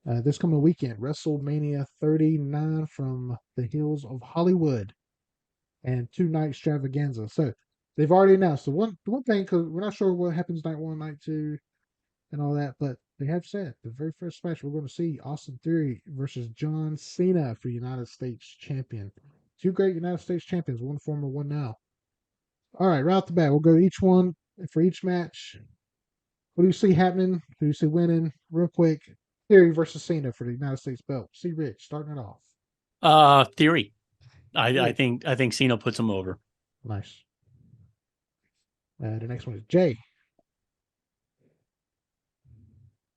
This coming weekend, WrestleMania 39 from the hills of Hollywood and two-night extravaganza. So they've already announced the one thing, because we're not sure what happens night one, night two, and all that, but they have said the very first match we're going to see Austin Theory versus John Cena for United States champion. Two great United States champions, one former, one now. All right, right off the bat, we'll go each one for each match. What do you see happening? Who do you see winning? Real quick, Theory versus Cena for the United States belt. See Rich starting it off. Theory. I Theory. think Cena puts him over. Nice. The next one is Jay.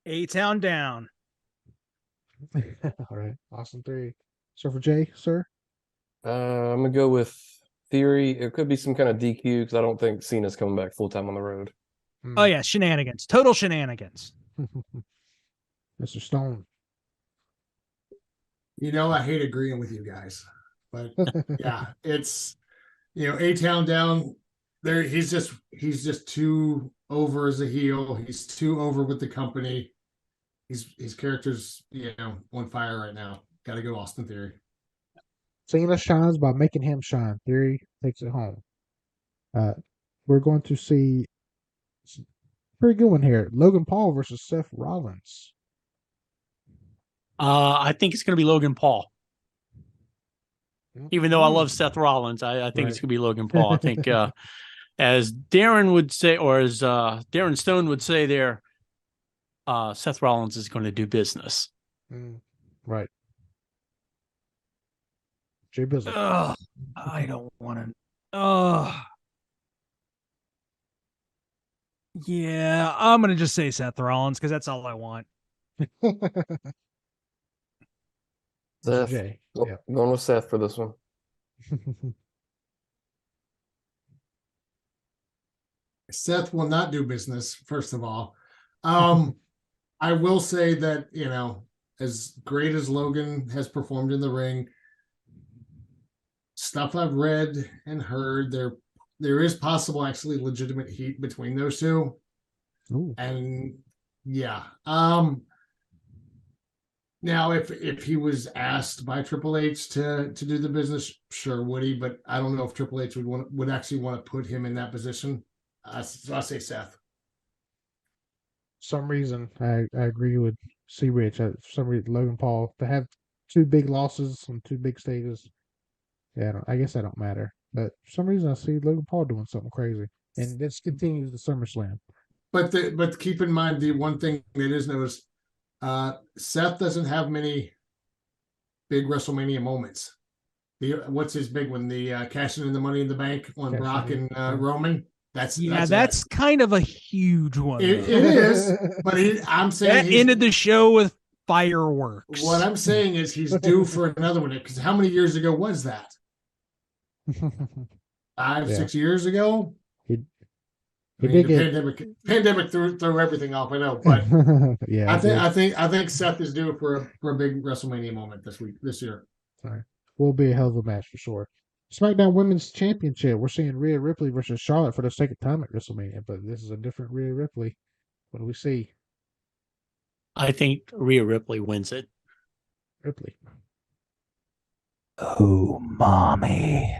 A-Town down. All right, Austin Theory. So for Jay, sir. I'm gonna go with Theory. It could be some kind of DQ because I don't think Cena's coming back full time on the road. Oh yeah, shenanigans. Total shenanigans. Mr. Stone. I hate agreeing with you guys, but yeah, it's A-Town down there. He's just too over as a heel. He's too over with the company. His character's on fire right now. Got to go Austin Theory. Cena shines by making him shine. Theory takes it home. We're going to see pretty good one here. Logan Paul versus Seth Rollins. I think it's going to be Logan Paul. Even though I love Seth Rollins, I think it's going to be Logan Paul. I think, as Darren would say, or as Darren Stone would say there, Seth Rollins is going to do business. Right. Jay Bizzle. I don't want to. Yeah, I'm going to just say Seth Rollins because that's all I want. Seth. Jay. Yeah. Going with Seth for this one. Seth will not do business, first of all. I will say that, as great as Logan has performed in the ring, stuff I've read and heard, there is possible actually legitimate heat between those two. Ooh. And yeah. Now, if he was asked by Triple H to do the business, sure would he, but I don't know if Triple H would actually want to put him in that position. So I say Seth. Some reason I agree with C. Rich. For some reason, Logan Paul to have two big losses on two big stages. Yeah, I guess that don't matter. But for some reason, I see Logan Paul doing something crazy, and this continues the SummerSlam. But keep in mind the one thing that is noticed. Seth doesn't have many big WrestleMania moments. What's his big one? The cashing in the Money in the Bank on Brock and Roman. That's kind of a huge one. It is, but I'm saying that ended the show with fireworks. What I'm saying is he's due for another one. Because how many years ago was that? 6 years ago. Pandemic threw everything off. I know, but yeah, I think Seth is due for a big WrestleMania moment this year. Sorry, will be a hell of a match for sure. SmackDown Women's Championship. We're seeing Rhea Ripley versus Charlotte for the second time at WrestleMania, but this is a different Rhea Ripley. What do we see? I think Rhea Ripley wins it. Ripley. Oh, mommy.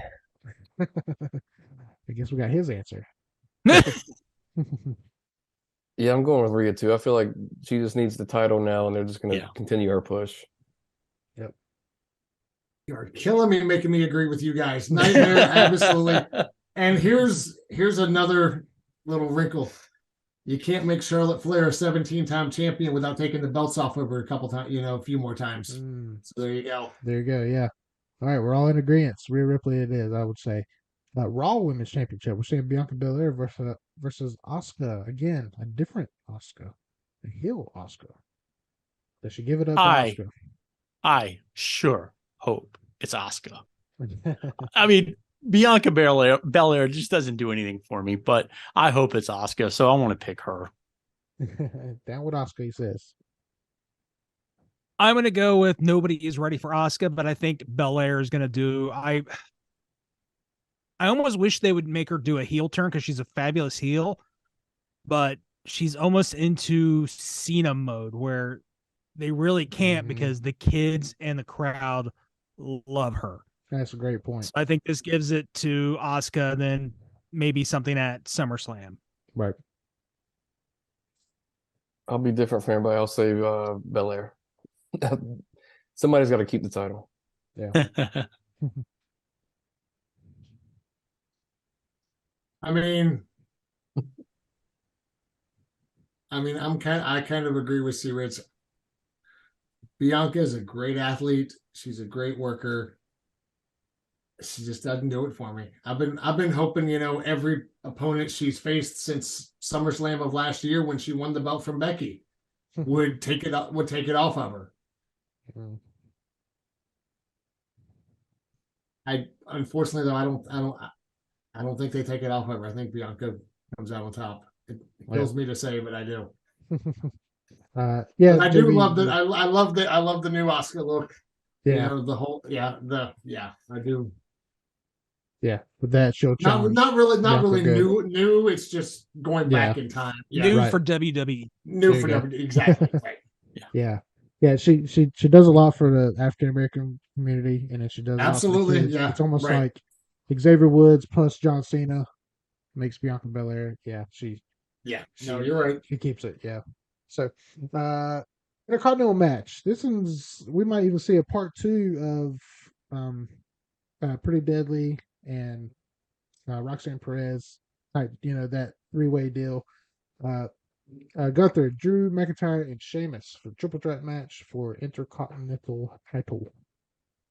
I guess we got his answer. Yeah, I'm going with Rhea too. I feel like she just needs the title now, and they're just going to continue her push. Yep. You're killing me, making me agree with you guys. Nightmare, absolutely. And here's another little wrinkle. You can't make Charlotte Flair a 17-time champion without taking the belts off of her a couple times, a few more times. So there you go. There you go. Yeah. All right, we're all in agreement. Rhea Ripley it is, I would say. Raw Women's Championship. We're seeing Bianca Belair versus Asuka. Again, a different Asuka. A heel Asuka. Does she give it up to Asuka? I sure hope it's Asuka. I mean, Bianca Belair just doesn't do anything for me, but I hope it's Asuka, so I want to pick her. Down with Asuka, he says. I'm going to go with nobody is ready for Asuka, but I think Belair is going to do... I almost wish they would make her do a heel turn because she's a fabulous heel, but she's almost into Cena mode where they really can't Mhm. because the kids and the crowd love her. That's a great point. So I think this gives it to Asuka, then maybe something at SummerSlam. Right. I'll be different from everybody. I'll say Belair. Somebody's got to keep the title. Yeah. I mean, I kind of agree with C. Rich. Bianca is a great athlete. She's a great worker. She just doesn't do it for me. I've been hoping, every opponent she's faced since SummerSlam of last year when she won the belt from Becky would take it off of her. Mm. I unfortunately though I don't think they take it off of her. I think Bianca comes out on top. It kills me to say, but I do. Yeah, But I do JB, love that. I love the new Asuka look. Yeah, The whole I do. yeah. With that, she'll challenge. Not really Bianca good. new. It's just going Yeah. back in time. Yeah, New Right. for WWE. new There for you go. WWE. Exactly. Right. Yeah, yeah. She does a lot for the African American community, and then she does a lot for the Absolutely. kids. Yeah. It's almost right. like Xavier Woods plus John Cena makes Bianca Belair. Yeah, Yeah. No, you're right. she keeps it. Yeah. So, Intercontinental match. This one's we might even see a part 2 of Pretty Deadly and Roxanne Perez type. That 3-way deal. Gunther, Drew McIntyre, and Sheamus for triple threat match for Intercontinental title.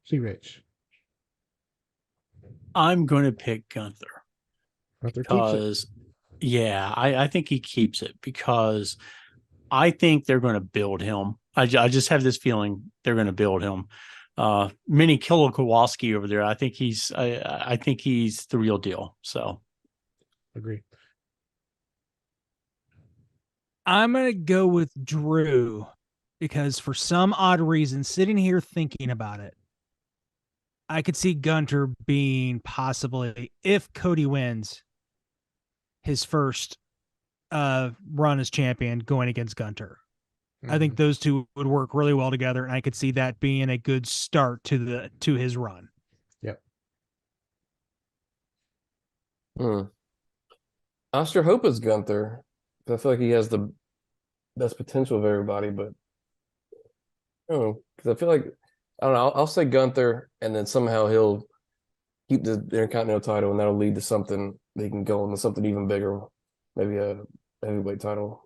See Rich. I'm going to pick Gunther Gunther keeps it. because, yeah, I think he keeps it because I think they're going to build him. I just have this feeling they're going to build him. Mini Killer Kowalski over there. I think he's the real deal. So Agree. I'm going to go with Drew because for some odd reason, sitting here thinking about it, I could see Gunter being possibly, if Cody wins, his first run as champion going against Gunter. I think those two would work really well together, and I could see that being a good start to his run. Yep. I sure hope it's Gunther. I feel like he has the best potential of everybody, but I don't know, because I feel like I don't know. I'll say Gunther, and then somehow he'll keep the Intercontinental title, and that'll lead to something they can go into something even bigger, maybe a heavyweight title.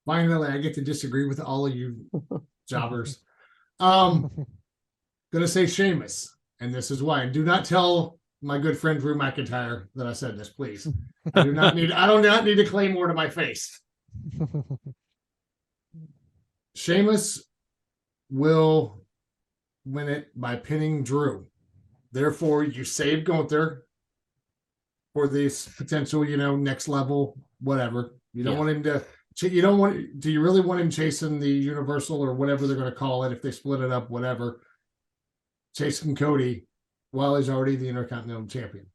Finally, I get to disagree with all of you jobbers. Gonna say Sheamus, and this is why. Do not tell my good friend Drew McIntyre that I said this, please. I do not need to claim more to my face. Sheamus will win it by pinning Drew. Therefore, you save Gunther for this potential, next level, whatever. You don't want him to. You don't want. Do you really want him chasing the Universal or whatever they're going to call it if they split it up, whatever? Chasing Cody while he's already the Intercontinental Champion.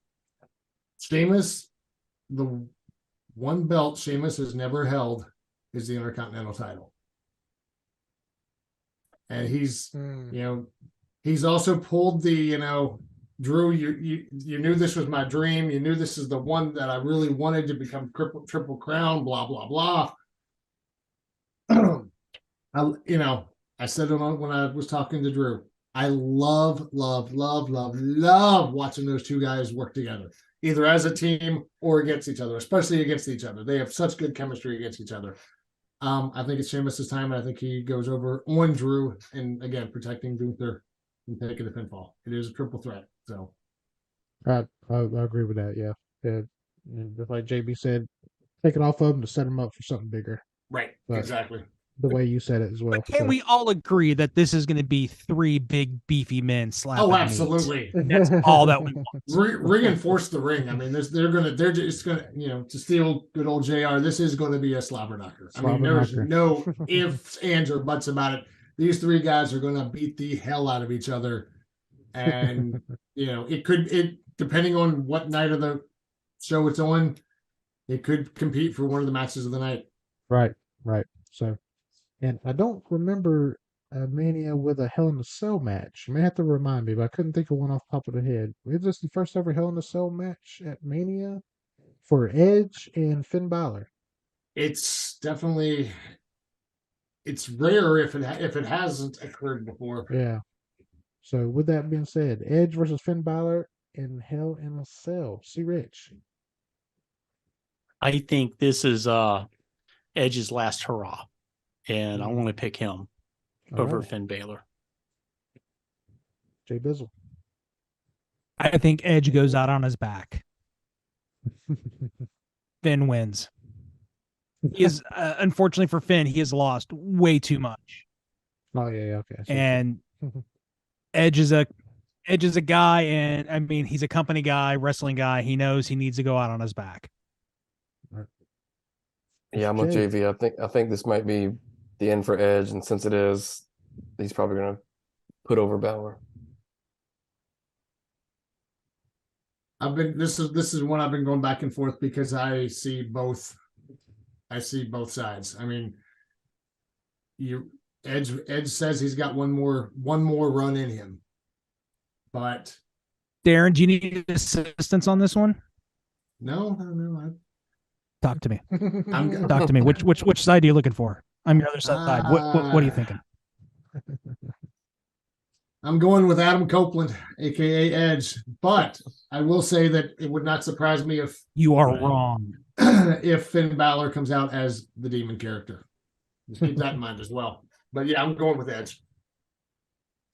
Sheamus, the one belt Sheamus has never held is the Intercontinental title. And he's, he's also pulled the, Drew, you knew this was my dream. You knew this is the one that I really wanted to become triple crown, blah, blah, blah. I said it when I was talking to Drew. I love watching those two guys work together, either as a team or against each other, especially against each other. They have such good chemistry against each other. I think it's Sheamus's time, and I think he goes over on Drew, and again, protecting Gunther and taking the pinfall. It is a triple threat. So I agree with that. Yeah. And just like JB said, take it off of him to set him up for something bigger. Right. But exactly. The way you said it as well. But can we all agree that this is going to be 3 big beefy men slapping? Oh, absolutely. That's all that we want. Reinforce the ring. I mean, they're just gonna, to steal good old JR. This is going to be a slobber knocker. I mean, there's no ifs, ands, or buts about it. These 3 guys are going to beat the hell out of each other, and it depending on what night of the show it's on, it could compete for one of the matches of the night. Right. So And I don't remember a Mania with a Hell in a Cell match. You may have to remind me, but I couldn't think of one off the top of the head. Is this the first ever Hell in a Cell match at Mania for Edge and Finn Balor? It's definitely it's rare if it hasn't occurred before. Yeah. So with that being said, Edge versus Finn Balor in Hell in a Cell. See Rich. I think this is Edge's last hurrah, and I want to pick him over Alright. Finn Balor. Jay Bizzle. I think Edge goes out on his back. Finn wins. He is, unfortunately for Finn, he has lost way too much. Oh yeah, okay. So, And Edge is a guy, and I mean he's a company guy, wrestling guy. He knows he needs to go out on his back. Yeah, I'm with Jay. JV. I think this might be the end for Edge, and since it is, he's probably gonna put over Balor. This is one I've been going back and forth because I see both sides. I mean, Edge says he's got one more run in him. But Darren, do you need assistance on this one? No. Talk to me. I'm Talk to me. Which side are you looking for? I'm your other side. What are you thinking? I'm going with Adam Copeland, aka Edge, but I will say that it would not surprise me if You are wrong. if Finn Balor comes out as the demon character. Just keep that in mind as well. But yeah, I'm going with Edge.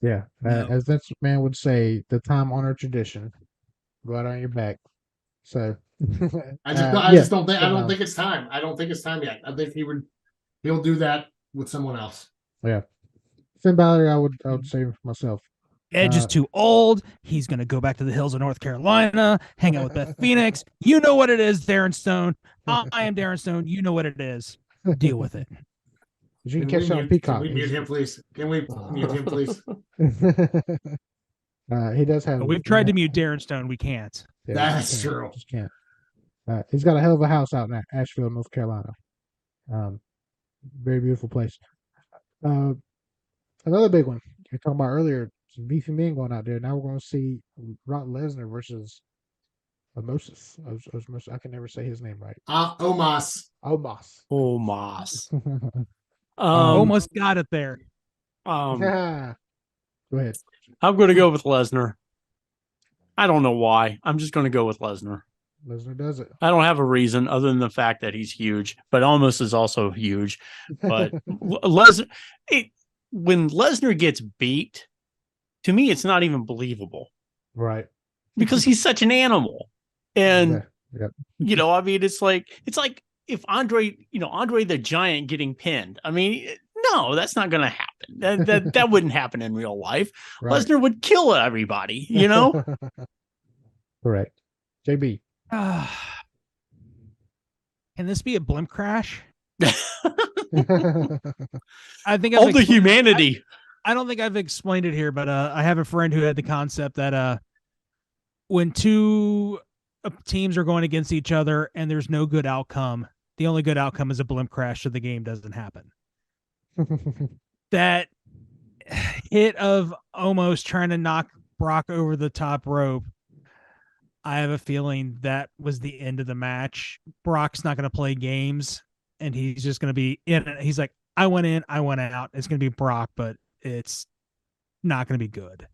Yeah, as Vince McMahon would say, the time-honored tradition. Go out on your back. So I just don't think it's time. I don't think it's time yet. I think he'll do that with someone else. Yeah, Finn Balor, I would say myself. Edge is too old. He's going to go back to the hills of North Carolina, hang out with Beth Phoenix. You know what it is, Darren Stone. I am Darren Stone. You know what it is. Deal with it. You can catch that on Peacock. Can we mute him, please? Can we mute him, please? He does have. We've tried to mute Darren Stone. We can't. Yeah, That's true. Just can't. He's got a hell of a house out in Asheville, North Carolina. Very beautiful place. Another big one you're talking about earlier, some beefy men going out there. Now we're going to see Brock Lesnar versus Omos. I can never say his name right. Omos. Omos. Almost got it there. Go ahead. I'm going to go with Lesnar. I don't know why. I'm just going to go with Lesnar. Lesnar does it. I don't have a reason other than the fact that he's huge, but Almost is also huge. But Lesnar, when Lesnar gets beat, to me, it's not even believable. Right. Because he's such an animal. And, yeah. I mean, it's like if Andre the Giant getting pinned. I mean, no, that's not going to happen. That wouldn't happen in real life. Right. Lesnar would kill everybody, Correct. JB. Can this be a blimp crash? I think all the humanity. I don't think I've explained it here, but I have a friend who had the concept that when two teams are going against each other and there's no good outcome, the only good outcome is a blimp crash so the game doesn't happen. That hit of almost trying to knock Brock over the top rope, I have a feeling that was the end of the match. Brock's not going to play games, and he's just going to be in it. He's like, I went in, I went out. It's going to be Brock, but it's not going to be good.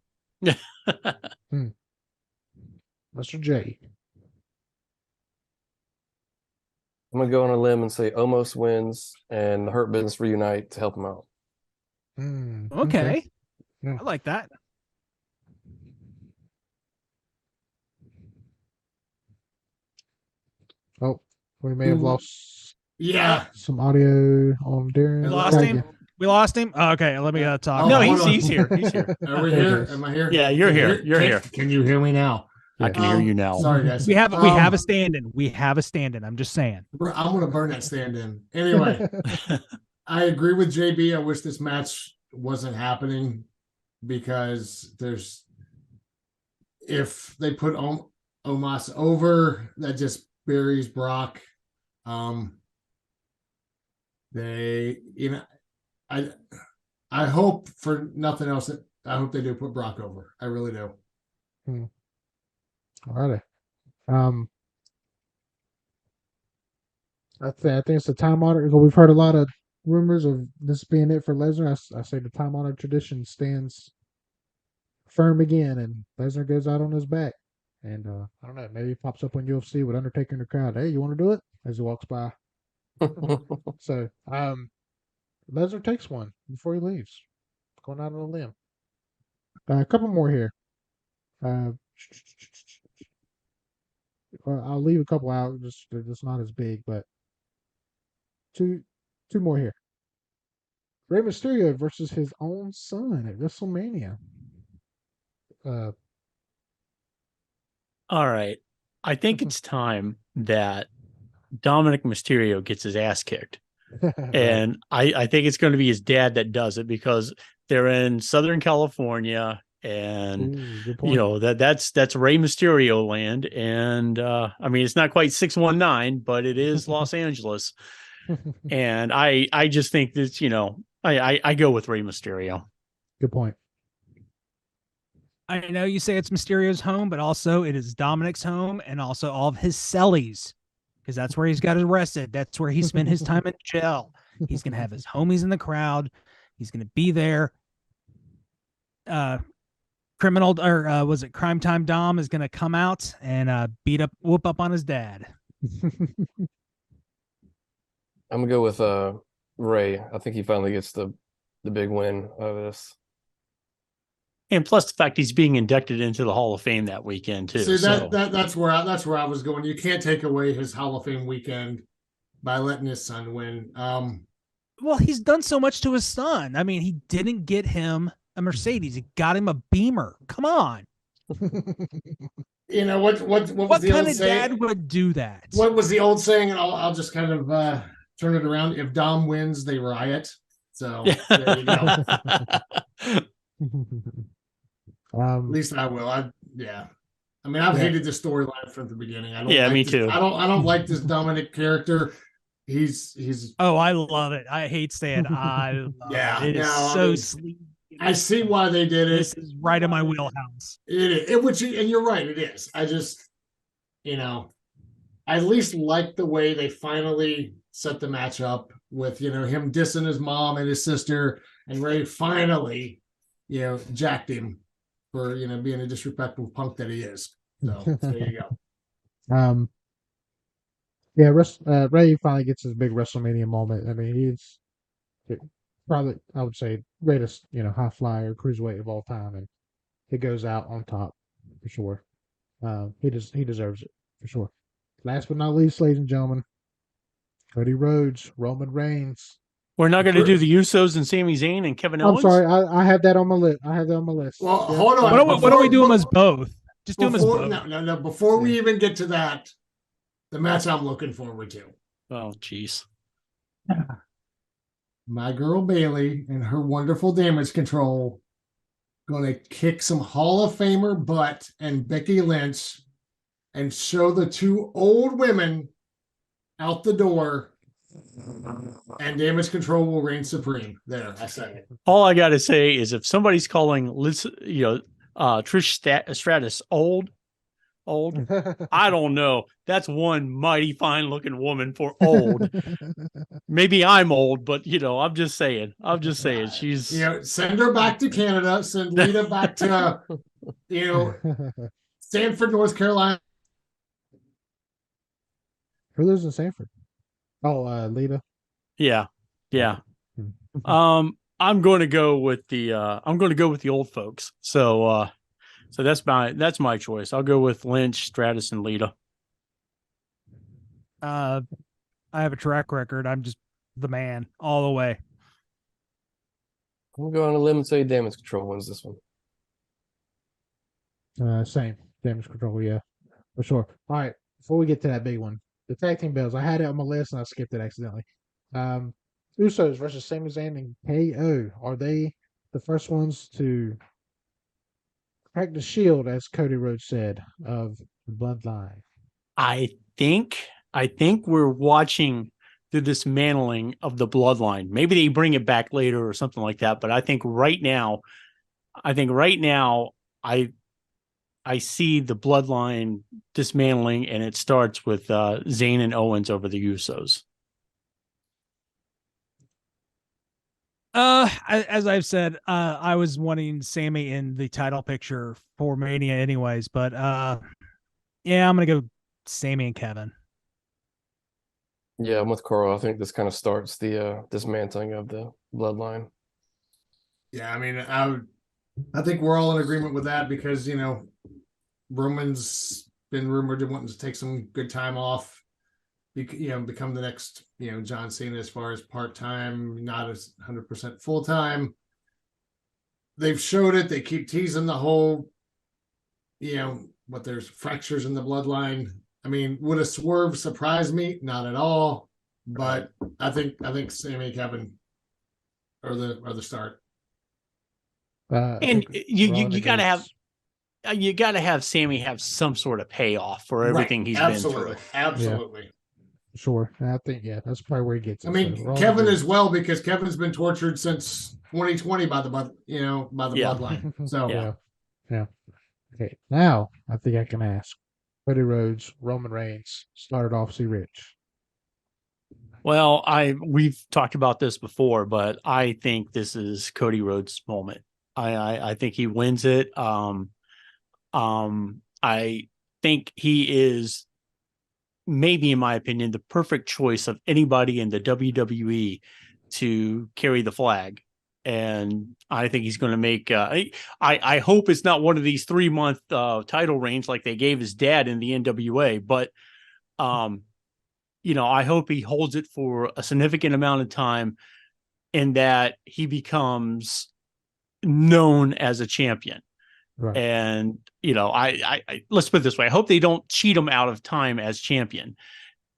Mr. J. I'm going to go on a limb and say Omos wins and the Hurt Business reunite to help him out. Okay. Yeah. I like that. Oh, we may have lost some audio on Darren. We lost him? Oh, okay, let me talk. No, he's here. He's here. Are we here? Am I here? Yeah, you're here. You're here. Can you hear me now? I can hear you now. Sorry, guys. We have a stand-in. We have a stand-in. I'm just saying. I'm going to burn that stand-in. Anyway, I agree with JB. I wish this match wasn't happening because if they put Omos over, that just buries Brock. I I hope for nothing else that I hope they do put Brock over. I really do. All right. I think it's the time honored. We've heard a lot of rumors of this being it for Lesnar. I say the time honored tradition stands firm again, and Lesnar goes out on his back. And I don't know, maybe he pops up on UFC with Undertaker in the crowd. Hey, you want to do it? As he walks by. So Lesnar takes one before he leaves, going out on a limb. A couple more here. Uh, I'll leave a couple out. Just they're just not as big, but two more here. Rey Mysterio versus his own son at WrestleMania. All right. I think it's time that Dominic Mysterio gets his ass kicked. Right. And I think it's going to be his dad that does it because they're in Southern California, and Ooh, good you point. know that's Rey Mysterio land. And I mean, it's not quite 619, but it is Los Angeles. And I just think that, you know, I go with Rey Mysterio. Good point. I know you say it's Mysterio's home, but also it is Dominic's home and also all of his cellies, because that's where he's got arrested. That's where he spent his time in jail. He's going to have his homies in the crowd. He's going to be there. Criminal, or was it Crime Time Dom is going to come out and whoop up on his dad. I'm gonna go with Ray. I think he finally gets the big win out of this. And plus the fact he's being inducted into the Hall of Fame that weekend too. See So that's where I was going. You can't take away his Hall of Fame weekend by letting his son win. Well, he's done so much to his son. I mean, he didn't get him a Mercedes. He got him a Beamer. Come on. You know what was What the kind old of saying? dad would do that? What was the old saying? And I'll just kind of turn it around. If Dom wins, they riot. So there you go. At least I will. I mean, I've hated this storyline from the beginning. I don't like me this. too. I don't like this Dominic character. He's Oh, I love it. I hate saying I love Yeah, it. It is no, I so mean, sleek. I see why they did it. This is right in my wheelhouse. And you're right, it is. I just, I at least like the way they finally set the match up with, him dissing his mom and his sister, and Ray finally, jacked him for, being a disrespectful punk that he is. So there you go. Yeah, Ray finally gets his big WrestleMania moment. I mean, he's probably, I would say, greatest, high flyer, cruiserweight of all time, and he goes out on top for sure. He deserves it for sure. Last but not least, ladies and gentlemen, Cody Rhodes, Roman Reigns. We're not going to do the Usos and Sami Zayn and Kevin Owens. I'm sorry, I have that on my list. Well, hold on. Why don't we do them as both? Just do them as both. No. Before we even get to that, the match I'm looking forward to. Oh, jeez. My girl Bailey and her wonderful damage control going to kick some Hall of Famer butt and Becky Lynch and show the two old women out the door, and damage control will reign supreme. There, I said it. All I got to say is if somebody's calling Trish Stratus old, I don't know. That's one mighty fine looking woman for old. Maybe I'm old, but I'm just saying. She's send her back to Canada. Send Lita back to Sanford, North Carolina. Who lives in Sanford? Oh, Lita. Yeah. I'm going to go with the old folks. So that's my choice. I'll go with Lynch, Stratus, and Lita. I have a track record. I'm just the man all the way. I'm going to go on a limb and say damage control wins this one. Same damage control, yeah, for sure. All right, before we get to that big one, the tag team bells. I had it on my list and I skipped it accidentally. Usos versus Sami Zayn and KO. Are they the first ones to crack the shield, as Cody Rhodes said, of the bloodline? I think we're watching the dismantling of the bloodline. Maybe they bring it back later or something like that. But I think right now, I see the bloodline dismantling, and it starts with Zayn and Owens over the Usos. As I've said, I was wanting Sammy in the title picture for Mania anyways, but yeah, I'm gonna go Sammy and Kevin. Yeah, I'm with Carl. I think this kind of starts the dismantling of the bloodline. Yeah, I mean, I think we're all in agreement with that because Roman's been rumored to wanting to take some good time off, become the next John Cena as far as part time, not as 100% full time. They've showed it. They keep teasing the whole, what there's fractures in the bloodline. I mean, would a swerve surprise me? Not at all. But I think Sammy and Kevin are the start. And you gotta have Sammy have some sort of payoff for everything he's been through. Absolutely. Yeah, sure. And I think that's probably where he gets it. I mean, so Kevin as well, because Kevin's been tortured since 2020 by the bloodline. So yeah. Okay, now I think I can ask. Cody Rhodes, Roman Reigns started off C Rich. Well, we've talked about this before, but I think this is Cody Rhodes' moment. I think he wins it. I think he is, maybe in my opinion, the perfect choice of anybody in the WWE to carry the flag. And I think he's going to make, I hope it's not one of these 3-month title reigns like they gave his dad in the NWA, but, I hope he holds it for a significant amount of time and that he becomes known as a champion. Right. And, I let's put it this way. I hope they don't cheat him out of time as champion,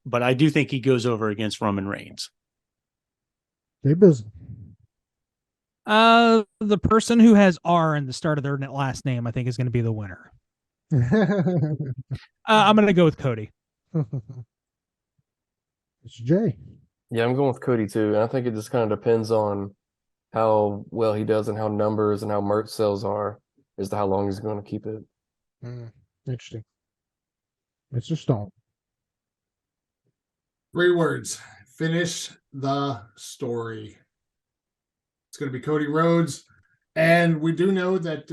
but I do think he goes over against Roman Reigns. They busy. The person who has R in the start of their last name, I think, is going to be the winner. I'm going to go with Cody. It's Jay. Yeah, I'm going with Cody too. And I think it just kind of depends on how well he does and how numbers and how merch sales are as to how long he's going to keep it. Interesting. Mr. Stone. 3 words. Finish the story. It's going to be Cody Rhodes. And we do know that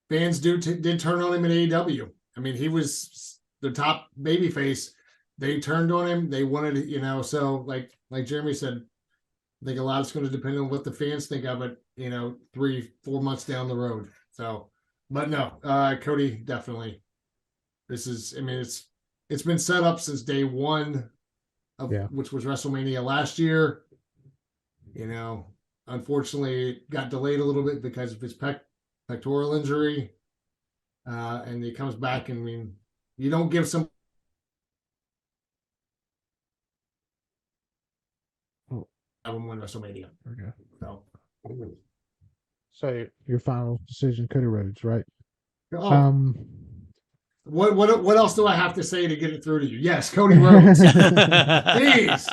fans did turn on him in AEW. I mean, he was the top babyface. They turned on him. They wanted to, so like Jeremy said, I think a lot is going to depend on what the fans think of it, 3-4 months down the road. So, but no, Cody definitely. This is, I mean, it's been set up since day one of which was WrestleMania last year. Unfortunately, it got delayed a little bit because of his pectoral injury, and he comes back. And I mean, you don't give some. Have him win WrestleMania. Okay. So your final decision, Cody Rhodes, right? Oh. What else do I have to say to get it through to you? Yes, Cody Rhodes. Jeez.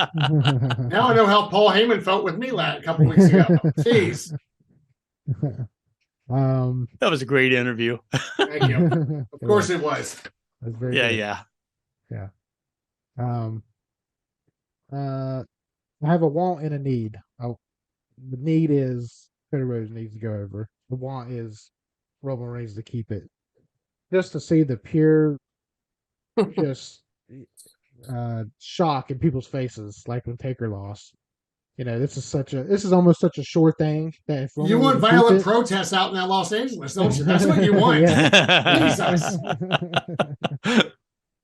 Now I know how Paul Heyman felt with me a couple weeks ago. Jeez. That was a great interview. Thank you. Of course it was. That's very good. Yeah. I have a want and a need. The need is Cody Rhodes needs to go over. The want is Roman Reigns to keep it. Just to see the pure, just shock in people's faces, like when Taker lost. This is almost such a sure thing that if Roman you want violent protests out in that Los Angeles, don't you? That's what you want. Jesus.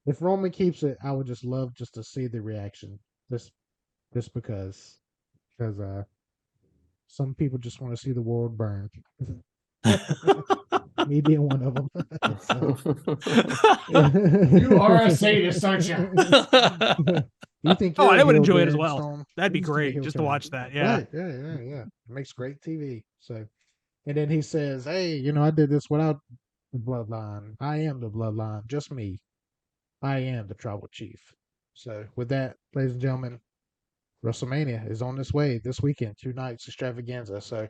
If Roman keeps it, I would just love just to see the reaction. Just because some people just want to see the world burn. Me being one of them. You are a sadist, aren't you? You think? I would enjoy it as well. Stone? That'd be great just to watch that. Yeah. Right. Yeah. It makes great TV. So, and then he says, "Hey, I did this without the bloodline. I am the bloodline. Just me. I am the tribal chief." So with that, ladies and gentlemen, WrestleMania is on its way this weekend, 2 nights extravaganza. So